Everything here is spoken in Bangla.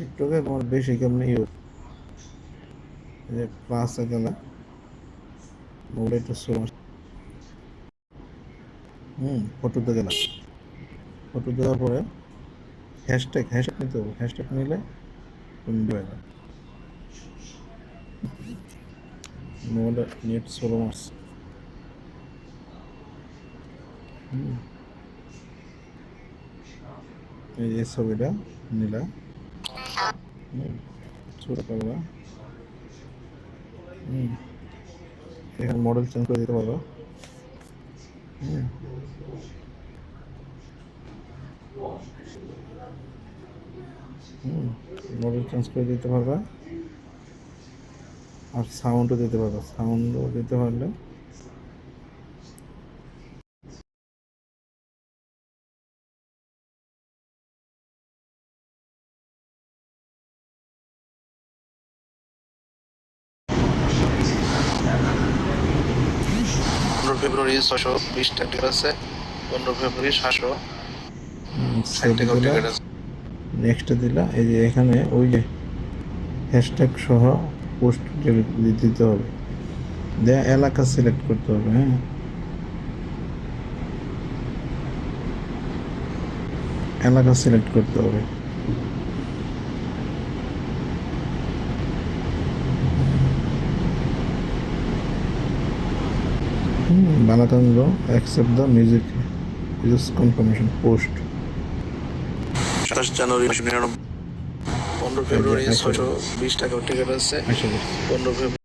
টিকটকে তোমার বেশি কেমনি যে ক্লাস গেলে মোবাইল একটু স্লো ফটোতে গেলাম, ফটো দেওয়ার পরে হ্যাশট্যাগ নিতে হবে। হ্যাশট্যাগ নিলে তুমি দেবে মোবাইলে নেট স্লো মারছে। এই যে ছবিটা নিলা, ছোট করবা, এখানে মডেল চেঞ্জ করে দিতে পারবা। হুম মডেল চেঞ্জ করে দিতে পারবা, আর সাউন্ডও দিতে পারবা। সাউন্ডও দিতে পারলে ফেব্রুয়ারি 620 টাকা আছে, 15 ফেব্রুয়ারি 760 সেভ টাকা দিলা, টিকিট আছে। নেক্সট দিলা। এই যে এখানে ওই যে হ্যাশট্যাগ সহ পোস্ট দিতে হবে, দেয়া এলাকা সিলেক্ট করতে হবে। হ্যাঁ, এলাকা সিলেক্ট করতে হবে। বানাতান্দ্র accept the music use confirmation post. 27 জানুয়ারি 1999, 15 ফেব্রুয়ারি 620 টাকা টিকিট আছে, 15 ফেব্রুয়ারি